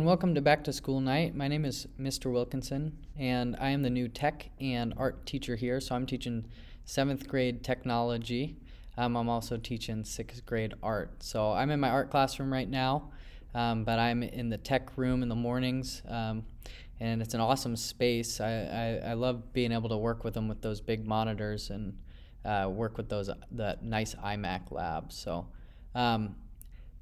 Welcome to Back to School Night. My name is Mr. Wilkinson, and I am the new tech and art teacher here. So I'm teaching 7th grade technology. I'm also teaching 6th grade art. So I'm in my art classroom right now, but I'm in the tech room in the mornings, and it's an awesome space. I love being able to work with them with those big monitors and work with that nice iMac lab. So.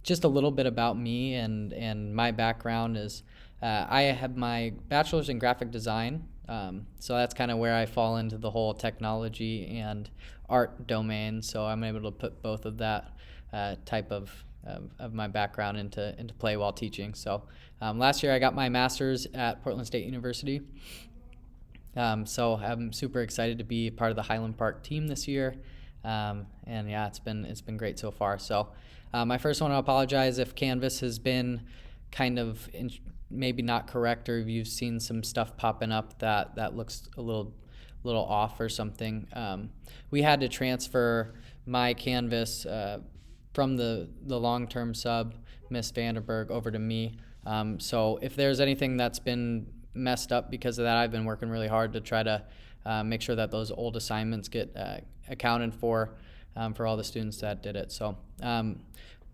Just a little bit about me and my background is I have my bachelor's in graphic design, so that's kind of where I fall into the whole technology and art domain. So I'm able to put both of that type of my background into play while teaching. So last year I got my master's at Portland State University. So I'm super excited to be part of the Highland Park team this year. And yeah, it's been great so far. So I first want to apologize if Canvas has been kind of maybe not correct, or if you've seen some stuff popping up that looks a little off or something. We had to transfer my Canvas from the long-term sub, Miss Vanderberg, over to me. So if there's anything that's been messed up because of that, I've been working really hard to try to make sure that those old assignments get accounted for all the students that did it. So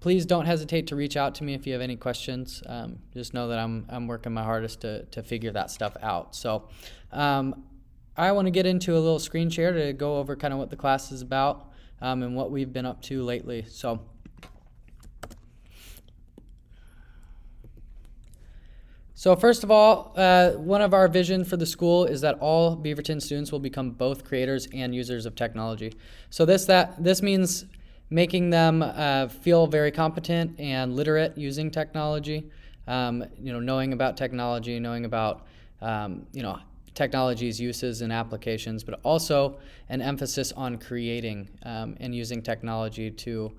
please don't hesitate to reach out to me if you have any questions. Just know that I'm working my hardest to figure that stuff out. So I want to get into a little screen share to go over kind of what the class is about and what we've been up to lately. So first of all, one of our vision for the school is that all Beaverton students will become both creators and users of technology. So this means making them feel very competent and literate using technology. Knowing about technology, knowing about technology's uses and applications, but also an emphasis on creating and using technology to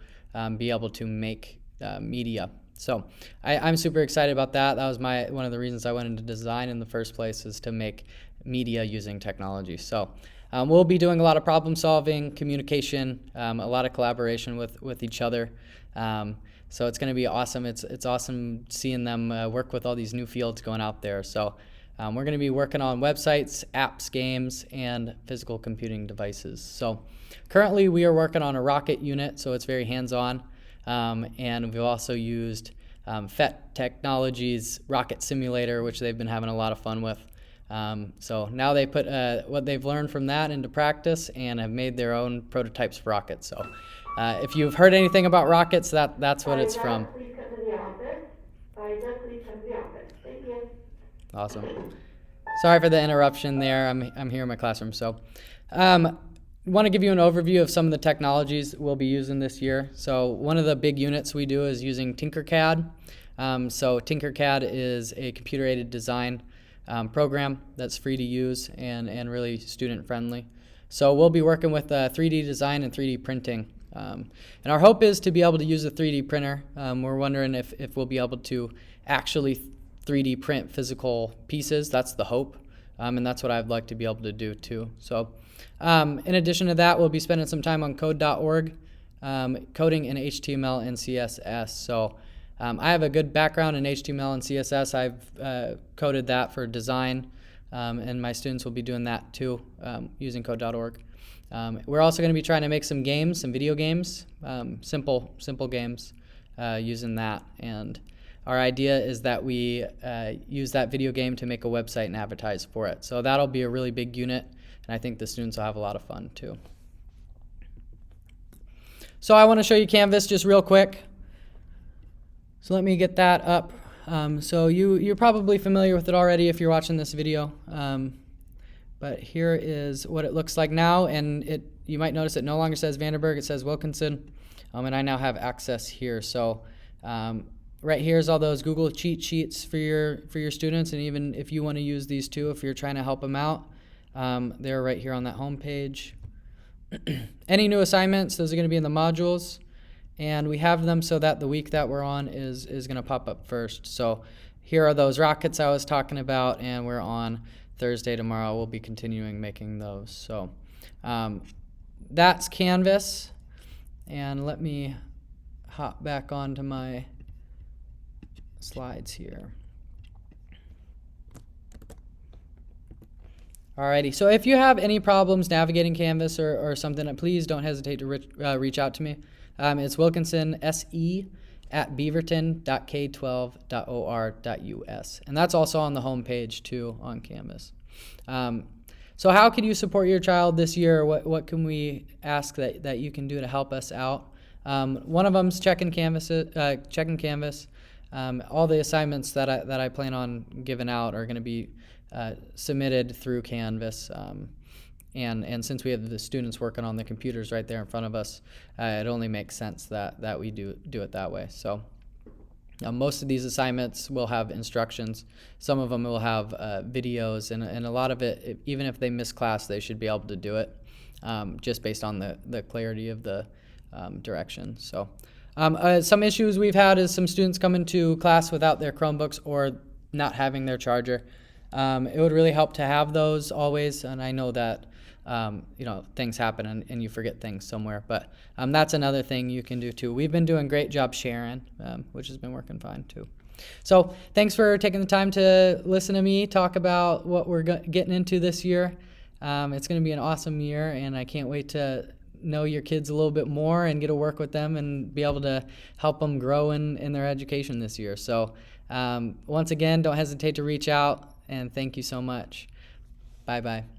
be able to make media. So I'm super excited about that. That was one of the reasons I went into design in the first place, is to make media using technology. So we'll be doing a lot of problem solving, communication, a lot of collaboration with each other. So it's going to be awesome. It's awesome seeing them work with all these new fields going out there. So we're going to be working on websites, apps, games, and physical computing devices. So currently we are working on a rocket unit, so it's very hands-on. And we've also used PhET Technologies Rocket Simulator, which they've been having a lot of fun with. So now they put what they've learned from that into practice and have made their own prototypes for rockets. So if you've heard anything about rockets, that's what it's from. Please come to the office. Please come to the office. Thank you. Awesome. Sorry for the interruption there. I'm here in my classroom. So want to give you an overview of some of the technologies we'll be using this year. So one of the big units we do is using Tinkercad. So Tinkercad is a computer-aided design program that's free to use and really student-friendly. So we'll be working with 3D design and 3D printing. And our hope is to be able to use a 3D printer. We're wondering if we'll be able to actually 3D print physical pieces. That's the hope. And that's what I'd like to be able to do too. So in addition to that, we'll be spending some time on code.org, coding in HTML and CSS. So I have a good background in HTML and CSS. I've coded that for design, and my students will be doing that too, using code.org. We're also going to be trying to make some games, some video games, simple games using that. And our idea is that we use that video game to make a website and advertise for it. So that'll be a really big unit, and I think the students will have a lot of fun too. So I want to show you Canvas just real quick. So let me get that up. So you're probably familiar with it already if you're watching this video. But here is what it looks like now, and you might notice it no longer says Vanderberg, it says Wilkinson, and I now have access here. So right here is all those Google cheat sheets for your students, and even if you want to use these too, if you're trying to help them out, they're right here on that home page. Any new assignments, those are going to be in the modules, and we have them so that the week that we're on is going to pop up first. So here are those rockets I was talking about, and we're on Thursday tomorrow. We'll be continuing making those. So that's Canvas, and let me hop back onto my slides here. Alrighty, so if you have any problems navigating Canvas or something, please don't hesitate to reach out to me. It's Wilkinson SE at beaverton.k12.or.us. And that's also on the home page too on Canvas. So how can you support your child this year? What can we ask that you can do to help us out? One of them is checking Canvas. All the assignments that I plan on giving out are going to be submitted through Canvas. And since we have the students working on the computers right there in front of us, it only makes sense that we do it that way. So most of these assignments will have instructions. Some of them will have videos, and a lot of it, even if they miss class, they should be able to do it just based on the clarity of the direction. So some issues we've had is some students coming to class without their Chromebooks or not having their charger. It would really help to have those always, and I know that things happen and you forget things somewhere, but that's another thing you can do too. We've been doing a great job sharing, which has been working fine too. So thanks for taking the time to listen to me talk about what we're getting into this year. It's going to be an awesome year, and I can't wait to know your kids a little bit more and get to work with them and be able to help them grow in their education this year. So once again, don't hesitate to reach out, and thank you so much. Bye-bye.